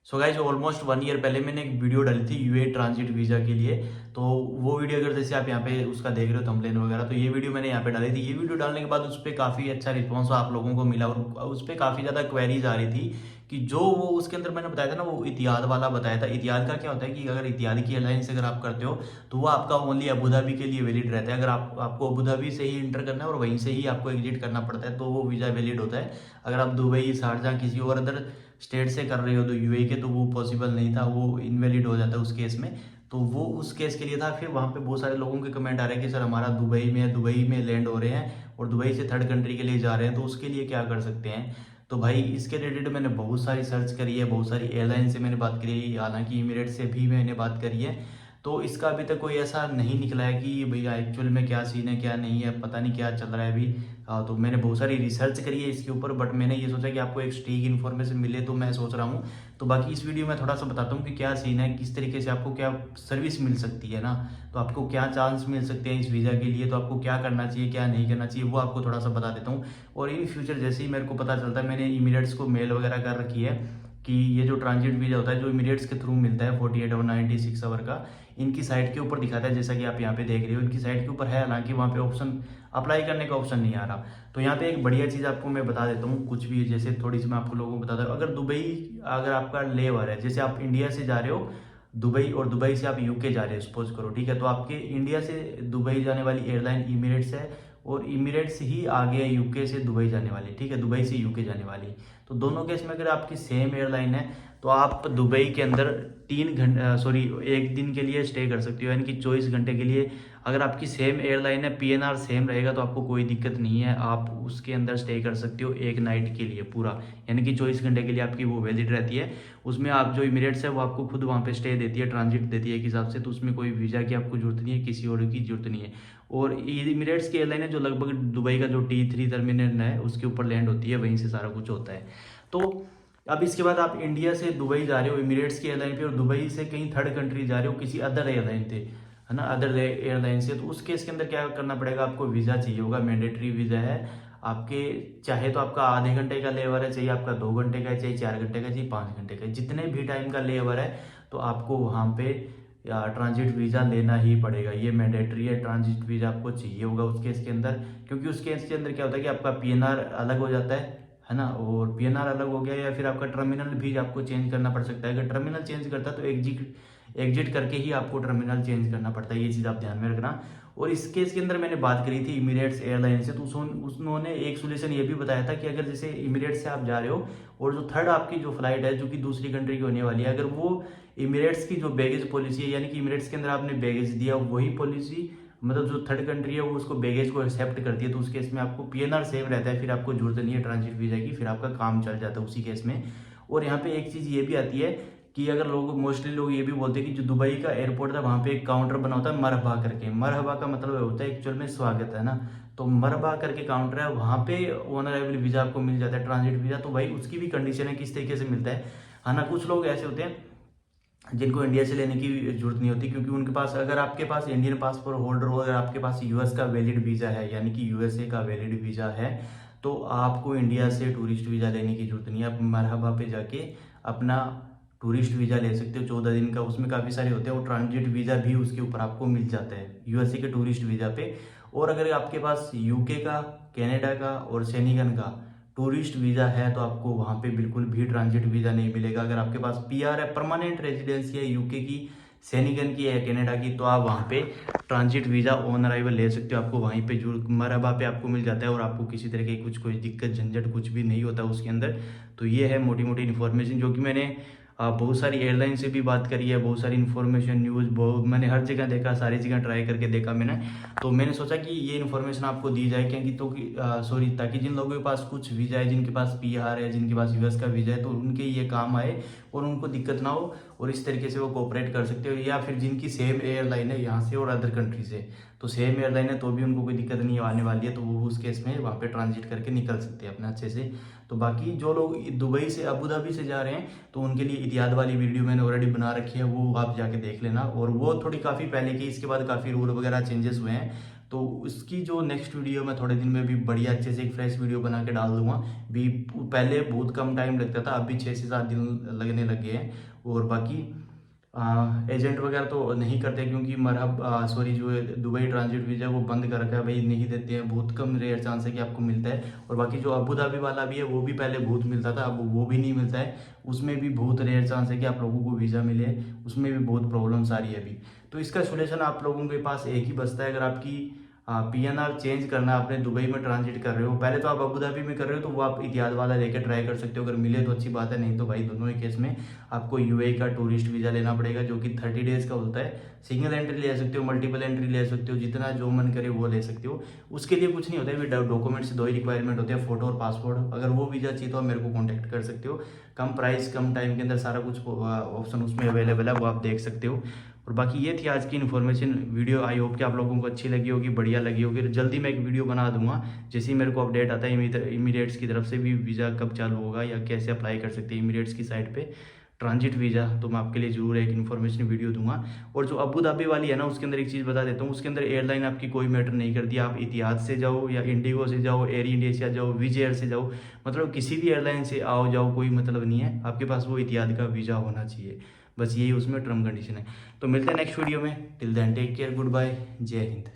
So guys almost 1 year पहले मैंने एक वीडियो डाली थी यूए ट्रांजिट वीज़ा के लिए। तो वो वीडियो अगर जैसे आप यहाँ पे उसका देख रहे हो थंबनेल वगैरह, तो ये वीडियो मैंने यहाँ पे डाली थी। ये वीडियो डालने के बाद उस पर काफ़ी अच्छा रिस्पॉन्स आप लोगों को मिला और उस पर काफ़ी ज़्यादा क्वेरीज आ रही थी कि जो वो उसके अंदर मैंने बताया था ना, वो इतिहाद वाला बताया था। इतिहाद का क्या होता है कि अगर इतिहाद की एयरलाइन से अगर आप करते हो तो वो आपका ओनली अबू धाबी के लिए वैलिड रहता है। अगर आपको अबू धाबी से ही इंटर करना है और वहीं से ही आपको एग्जिट करना पड़ता है तो वो वीज़ा वैलिड होता है। अगर आप दुबई, शारजाह, किसी और अदर स्टेट से कर रहे हो तो यूएई के, तो वो पॉसिबल नहीं था, वो इनवैलिड हो जाता है उस केस में। तो वो उस केस के लिए था। फिर वहाँ पे बहुत सारे लोगों के कमेंट आ रहे हैं कि सर हमारा दुबई में लैंड हो रहे हैं और दुबई से थर्ड कंट्री के लिए जा रहे हैं, तो उसके लिए क्या कर सकते हैं। तो भाई इसके रिलेटेड मैंने बहुत सारी सर्च करी है, बहुत सारी एयरलाइन से मैंने बात करी है, हालांकि इमिरेट से भी मैंने बात करी है। तो इसका अभी तक कोई ऐसा नहीं निकला है कि भैया एक्चुअल में क्या सीन है क्या नहीं है, पता नहीं क्या चल रहा है अभी। तो मैंने बहुत सारी रिसर्च करी है इसके ऊपर, बट मैंने ये सोचा कि आपको एक सटीक इन्फॉर्मेशन मिले, तो मैं सोच रहा हूँ। तो बाकी इस वीडियो में थोड़ा सा बताता हूँ कि क्या सीन है, किस तरीके से आपको क्या सर्विस मिल सकती है ना, तो आपको क्या चांस मिल सकते हैं इस वीज़ा के लिए, तो आपको क्या करना चाहिए क्या नहीं करना चाहिए, वो आपको थोड़ा सा बता देता हूँ। और इन फ्यूचर जैसे ही मेरे को पता चलता है, मैंने इमिरेट्स को मेल वगैरह कर रखी है कि ये जो ट्रांजिट वीज़ा होता है जो इमिरेट्स के थ्रू मिलता है 48 और 96 आवर का, इनकी साइट के ऊपर दिखाता है, जैसा कि आप यहाँ पे देख रहे हो इनकी साइट के ऊपर है। हालांकि वहाँ पे ऑप्शन अप्लाई करने का ऑप्शन नहीं आ रहा। तो यहाँ पे एक बढ़िया चीज़ आपको मैं बता देता हूँ, कुछ भी जैसे थोड़ी सी मैं आपको लोगों को बताता हूँ। अगर दुबई, अगर आपका ले ओवर है, जैसे आप इंडिया से जा रहे हो दुबई और दुबई से आप यूके जा रहे हो सपोज करो, ठीक है, तो आपके इंडिया से दुबई जाने वाली एयरलाइन इमिरेट्स है और इमिरेट्स ही आगे है यूके से दुबई जाने वाली, ठीक है, दुबई से यूके जाने वाली। तो दोनों केस में अगर आपकी सेम एयरलाइन है तो आप दुबई के अंदर 1 दिन के लिए स्टे कर सकते हो, यानी कि 24 घंटे के लिए। अगर आपकी सेम एयरलाइन है, पीएनआर सेम रहेगा, तो आपको कोई दिक्कत नहीं है, आप उसके अंदर स्टे कर सकते हो एक नाइट के लिए पूरा, यानी कि 24 घंटे के लिए आपकी वो वैलिड रहती है। उसमें आप जो इमिरेट्स है वो आपको खुद वहाँ पे स्टे देती है, ट्रांजिट देती है एक हिसाब से, तो उसमें कोई वीज़ा की आपको जरूरत नहीं है, किसी और की जरूरत नहीं है। और इमिरेट्स की एयरलाइन है जो लगभग दुबई का जो T3 टर्मिनल है उसके ऊपर लैंड होती है, वहीं से सारा कुछ होता है। तो अब इसके बाद आप इंडिया से दुबई जा रहे हो इमिरेट्स की एयरलाइन पे, और दुबई से कहीं थर्ड कंट्री जा रहे हो किसी अदर एयरलाइन पे, है ना, अदर एयरलाइन से, तो उस केस के अंदर क्या करना पड़ेगा, आपको वीज़ा चाहिए होगा, मैंडेटरी वीज़ा है आपके। चाहे तो आपका आधे घंटे का लेवर है, चाहिए आपका 2 घंटे का है, चाहिए 4 घंटे का, चाहिए 5 घंटे का, जितने भी टाइम का लेवर है, तो आपको वहाँ पे या ट्रांजिट वीज़ा लेना ही पड़ेगा। ये मैंडेटरी है, ट्रांजिट वीज़ा आपको चाहिए होगा उस केस के अंदर, क्योंकि उस केस के अंदर क्या होता है कि आपका पीएनआर अलग हो जाता है ना, और पीएनआर अलग हो गया या फिर आपका टर्मिनल भी आपको चेंज करना पड़ सकता है। अगर टर्मिनल चेंज करता है तो एग्जिट करके ही आपको टर्मिनल चेंज करना पड़ता है, ये चीज़ आप ध्यान में रखना। और इस केस के अंदर मैंने बात करी थी इमिरेट्स एयरलाइन से, तो उन्होंने एक सोल्यूशन ये भी बताया था कि अगर जैसे इमिरेट्स से आप जा रहे हो और जो थर्ड आपकी जो फ्लाइट है जो कि दूसरी कंट्री की होने वाली है, अगर वो इमिरेट्स की जो बैगेज पॉलिसी है, यानी कि इमिरेट्स के अंदर आपने बैगेज दिया वही पॉलिसी, मतलब जो थर्ड कंट्री है वो उसको बैगेज को एक्सेप्ट करती है, तो उस केस में आपको पीएनआर सेम रहता है, फिर आपको जरूरत नहीं है ट्रांजिट वीज़ा की, फिर आपका काम चल जाता है उसी केस में। और यहाँ पे एक चीज़ ये भी आती है कि अगर लोग मोस्टली लोग ये भी बोलते हैं कि जो दुबई का एयरपोर्ट था वहाँ पे एक काउंटर बना होता है मरहबा करके। मरहबा का मतलब होता है एक्चुअल में स्वागत, है ना, तो मरहबा करके काउंटर है, वहाँ पे ऑन अराइवल वीज़ा आपको मिल जाता है, ट्रांजिट वीज़ा। तो भाई उसकी भी कंडीशन है किस तरीके से मिलता है ना। कुछ लोग ऐसे होते हैं जिनको इंडिया से लेने की जरूरत नहीं होती, क्योंकि उनके पास, अगर आपके पास इंडियन पासपोर्ट होल्डर हो, अगर आपके पास यूएस का वैलिड वीज़ा है, यानी कि यूएसए का वैलिड वीज़ा है, तो आपको इंडिया से टूरिस्ट वीज़ा लेने की जरूरत नहीं है। आप मरहबा पे जाके अपना टूरिस्ट वीज़ा ले सकते हो 14 दिन का, उसमें काफ़ी सारे होते हैं, और ट्रांजिट वीज़ा भी उसके ऊपर आपको मिल जाता है यूएसए के टूरिस्ट वीज़ा पे। और अगर आपके पास यूके का, कनाडा का और सेनिगन का टूरिस्ट वीज़ा है तो आपको वहाँ पे बिल्कुल भी ट्रांजिट वीज़ा नहीं मिलेगा। अगर आपके पास पीआर है, परमानेंट रेजिडेंसी है यूके की, सेनिगन की है, कनाडा की, तो आप वहाँ पे ट्रांजिट वीज़ा ऑन अराइवल ले सकते हो, आपको वहीं पे जो मरहबा पे आपको मिल जाता है, और आपको किसी तरह की कुछ कोई दिक्कत झंझट कुछ भी नहीं होता उसके अंदर। तो ये है मोटी मोटी इन्फॉर्मेशन जो कि मैंने बहुत सारी एयरलाइन से भी बात करी है, बहुत सारी इन्फॉर्मेशन न्यूज़ बहुत मैंने हर जगह देखा, सारी जगह ट्राई करके देखा मैंने। तो मैंने सोचा कि ये इन्फॉर्मेशन आपको दी जाए, क्योंकि ताकि जिन लोगों के पास कुछ वीज़ा है, जिनके पास पीआर है, जिनके पास यूएस का वीज़ा है, तो उनके ये काम आए और उनको दिक्कत ना हो, और इस तरीके से वो कोऑपरेट कर सकते हो। या फिर जिनकी सेम एयरलाइन है यहाँ से और अदर कंट्री से, तो सेम एयरलाइन है तो भी उनको कोई दिक्कत नहीं आने वाली है, तो वो उस केस में वहाँ पे ट्रांजिट करके निकल सकते हैं अपने अच्छे से। तो बाकी जो लोग दुबई से अबू धाबी से जा रहे हैं तो उनके लिए इतिहाद वाली वीडियो मैंने ऑलरेडी बना रखी है, वो आप जाके देख लेना। और वो थोड़ी काफ़ी पहले की, इसके बाद काफ़ी रूल वगैरह चेंजेस हुए हैं, तो उसकी जो नेक्स्ट वीडियो मैं थोड़े दिन में भी बढ़िया अच्छे से एक फ्रेश वीडियो बना के डाल दूंगा। भी पहले बहुत कम टाइम लगता था, अभी 6 से 7 दिन लगने लग गए हैं। और बाकी एजेंट वगैरह तो नहीं करते, क्योंकि मरहब सॉरी जो दुबई ट्रांजिट वीज़ा वो बंद कर रखा है भाई, नहीं देते हैं। बहुत कम रेयर चांस है कि आपको मिलता है। और बाकी जो अबू धाबी वाला भी है वो भी पहले बहुत मिलता था, अब वो भी नहीं मिलता है। उसमें भी बहुत रेयर चांस है कि आप लोगों को वीज़ा मिले, उसमें भी बहुत प्रॉब्लम्स आ रही है अभी। तो इसका सोल्यूशन आप लोगों के पास एक ही बचता है। अगर आपकी PNR चेंज करना, आपने दुबई में ट्रांजिट कर रहे हो, पहले तो आप अबू धाबी में कर रहे हो तो वो आप इतिहाद वाला लेकर ट्राई कर सकते हो। अगर मिले तो अच्छी बात है, नहीं तो भाई दोनों ही केस में आपको UAE का टूरिस्ट वीज़ा लेना पड़ेगा, जो कि 30 डेज़ का होता है। सिंगल एंट्री ले सकते हो, मल्टीपल एंट्री ले सकते हो, जितना जो मन करे वो ले सकते हो। उसके लिए कुछ नहीं होता है, डॉक्यूमेंट्स दो ही रिक्वायरमेंट होते हैं, फोटो और पासपोर्ट। अगर वो वीज़ा चाहिए तो आप मेरे को कॉन्टैक्ट कर सकते हो। कम प्राइस कम टाइम के अंदर सारा कुछ ऑप्शन उसमें अवेलेबल है, वो आप देख सकते हो। और बाकी ये थी आज की इन्फॉर्मेशन वीडियो। आई होप कि आप लोगों को अच्छी लगी होगी, बढ़िया लगी होगी। जल्दी मैं एक वीडियो बना दूंगा, जैसे ही मेरे को अपडेट आता है इमीरेट्स की तरफ से भी वीज़ा कब चालू होगा या कैसे अप्लाई कर सकते हैं इमीरेट्स की साइट पे ट्रांजिट वीज़ा, तो मैं आपके लिए जरूर एक इन्फॉर्मेशन वीडियो दूंगा। और जो अबू धाबी वाली है ना, उसके अंदर एक चीज़ बता देता हूँ, उसके अंदर एयरलाइन आपकी कोई मैटर नहीं करती। आप इतिहाद से जाओ या इंडिगो से जाओ, एयर इंडिया से जाओ, विज एयर से जाओ, मतलब किसी भी एयरलाइन से आओ जाओ, कोई मतलब नहीं है। आपके पास वो इतिहाद का वीज़ा होना चाहिए, बस यही उसमें टर्म कंडीशन है। तो मिलते हैं नेक्स्ट वीडियो में। Till then take care, good bye, जय हिंद।